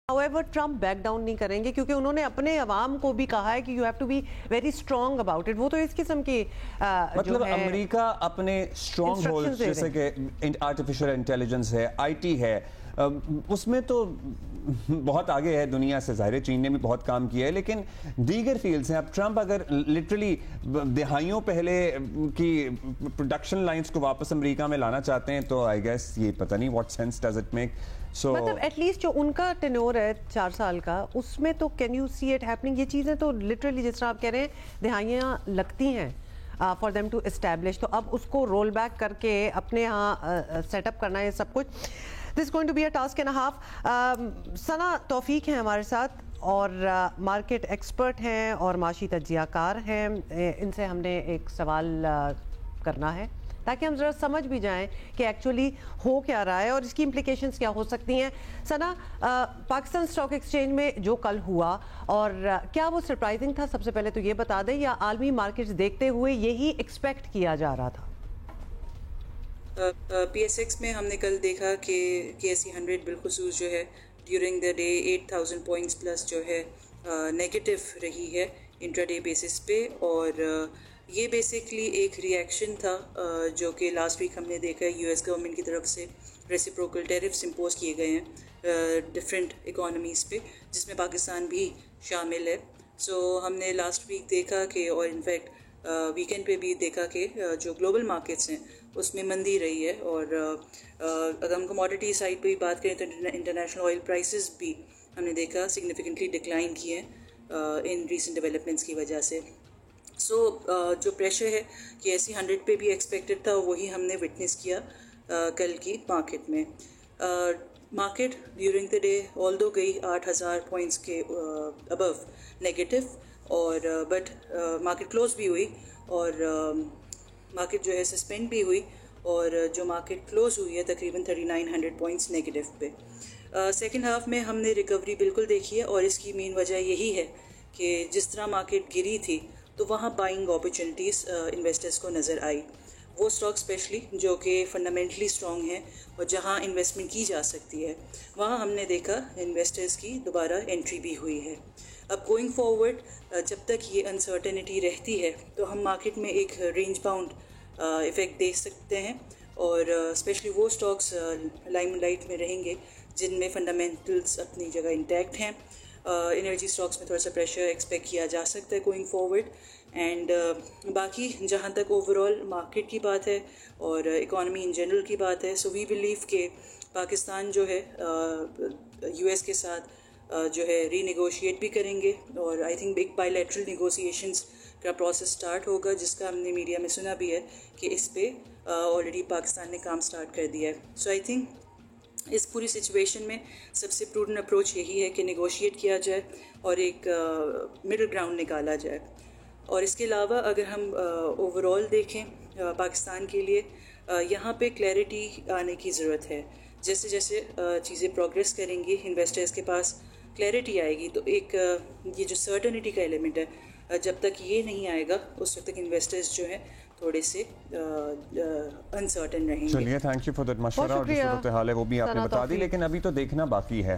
However, Trump back down نہیں کریں گے کیونکہ انہوں نے اپنے عوام کو بھی کہا ہے کہ you have to be very strong about it. وہ تو اس قسم کی مطلب امریکہ اپنے اسٹرانگ ہولڈ جیسے کہ آرٹیفیشل انٹیلیجنس ہے, آئی ٹی ہے, اس میں تو بہت آگے ہے دنیا سے. ظاہر ہے چین نے بھی بہت کام کیا ہے, لیکن دیگر فیلڈز ہیں. اب ٹرمپ اگر لٹرلی دہائیوں پہلے کی پروڈکشن لائنز کو واپس امریکہ میں لانا چاہتے ہیں تو آئی گیس یہ پتہ نہیں what sense does it make. مطلب ایٹ لیسٹ جو ان کا ٹینور ہے 4 سال کا, اس میں تو can you see it happening. یہ چیزیں تو لٹرلی جس طرح آپ کہہ رہے ہیں دہائیاں لگتی ہیں فار دیم ٹو اسٹیبلش, تو اب اس کو رول بیک کر کے اپنے ہاں سیٹ اپ کرنا ہے سب کچھ. This going to be a task and half. Sana Taufiq ہیں ہمارے ساتھ اور مارکیٹ ایکسپرٹ ہیں اور معاشی تجزیہ کار ہیں. ان سے ہم نے ایک سوال کرنا ہے تاکہ ہم ذرا سمجھ بھی جائیں کہ ایکچولی ہو کیا رہا ہے اور اس کی امپلیکیشنز کیا ہو سکتی ہیں. ثنا, پاکستان اسٹاک ایکسچینج میں جو کل ہوا اور کیا وہ سرپرائزنگ تھا؟ سب سے پہلے تو یہ بتا دیں, یا عالمی مارکیٹس دیکھتے ہوئے یہی ایکسپیکٹ کیا جا رہا تھا؟ پی ایس ایکس میں ہم نے کل دیکھا کہ KSE 100 بالخصوص جو ہے during the day 8000 points plus جو ہے نیگیٹو رہی ہے انٹرا ڈے بیسس پہ, اور یہ بیسکلی ایک ری ایکشن تھا جو کہ لاسٹ ویک ہم نے دیکھا ہے US گورنمنٹ کی طرف سے ریسیپروکل ٹیرفس امپوز کیے گئے ہیں ڈفرینٹ اکانومیز پہ, جس میں پاکستان بھی شامل ہے. سو ہم نے لاسٹ ویک دیکھا کہ, اور انفیکٹ ویکینڈ پہ بھی دیکھا کہ جو گلوبل مارکیٹس ہیں اس میں مندی رہی ہے. اور اگر ہم کموڈٹی سائڈ پہ بھی بات کریں تو انٹرنیشنل آئل پرائسز بھی ہم نے دیکھا سگنیفیکنٹلی ڈکلائن کیے ہیں ان ریسنٹ ڈیولپمنٹس کی وجہ سے. سو جو پریشر ہے KSE 100 پہ بھی ایکسپیکٹڈ تھا, وہی ہم نے وٹنس کیا کل کی مارکیٹ میں. مارکیٹ ڈیورنگ دا ڈے آل دو گئی 8000 پوائنٹس کے ابو نیگیٹو, اور بٹ مارکیٹ کلوز بھی ہوئی اور مارکیٹ جو ہے سسپینڈ بھی ہوئی, اور جو مارکیٹ کلوز ہوئی ہے تقریباً 3900 پوائنٹس نیگیٹو پہ. سیکنڈ ہاف میں ہم نے ریکوری بالکل دیکھی ہے, اور اس کی مین وجہ یہی ہے کہ جس طرح مارکیٹ گری تھی تو وہاں بائنگ اپرچونیٹیز انویسٹرز کو نظر آئی. وہ اسٹاک اسپیشلی جو کہ فنڈامنٹلی اسٹرانگ ہیں اور جہاں انویسٹمنٹ کی جا سکتی ہے, وہاں ہم نے دیکھا انویسٹرز کی دوبارہ انٹری بھی ہوئی ہے. اب گوئنگ فارورڈ جب تک یہ انسرٹنٹی رہتی ہے تو ہم مارکیٹ میں ایک رینج باؤنڈ ایفیکٹ دیکھ سکتے ہیں, اور اسپیشلی وہ اسٹاکس لائم لائٹ میں رہیں گے جن میں فنڈامنٹلز اپنی جگہ انٹیکٹ ہیں. انرجی اسٹاکس میں تھوڑا سا پریشر ایکسپیکٹ کیا جا سکتا ہے گوئنگ فارورڈ. اینڈ باقی جہاں تک اوور آل مارکیٹ کی بات ہے اور اکانومی ان جنرل کی بات ہے, سو وی بلیو کہ پاکستان جو ہے US کے ساتھ جو ہے ری نیگوشیٹ بھی کریں گے, اور I think big by lateral negotiations کا پروسیس سٹارٹ ہوگا, جس کا ہم نے میڈیا میں سنا بھی ہے کہ اس پہ آلریڈی پاکستان نے کام سٹارٹ کر دیا ہے. سو آئی تھنک اس پوری سچویشن میں سب سے پروڈنٹ اپروچ یہی ہے کہ نیگوشیٹ کیا جائے اور ایک مڈل گراؤنڈ نکالا جائے. اور اس کے علاوہ اگر ہم اوور آل دیکھیں پاکستان کے لیے, یہاں پہ کلیئرٹی آنے کی ضرورت ہے. جیسے جیسے چیزیں پروگریس کریں گی انویسٹرز کے پاس کلیئرٹی آئے گی, تو ایک یہ جو سرٹنٹی کا ایلیمنٹ ہے جب تک یہ نہیں آئے گا اس وقت تک انویسٹرز جو ہیں تھوڑے سے انسرٹن رہیں گے. چلیے, تھینک یو فار دیٹ مشورہ, اور جو صورتحال ہے وہ بھی آپ نے بتا دی, لیکن ابھی تو دیکھنا باقی ہے.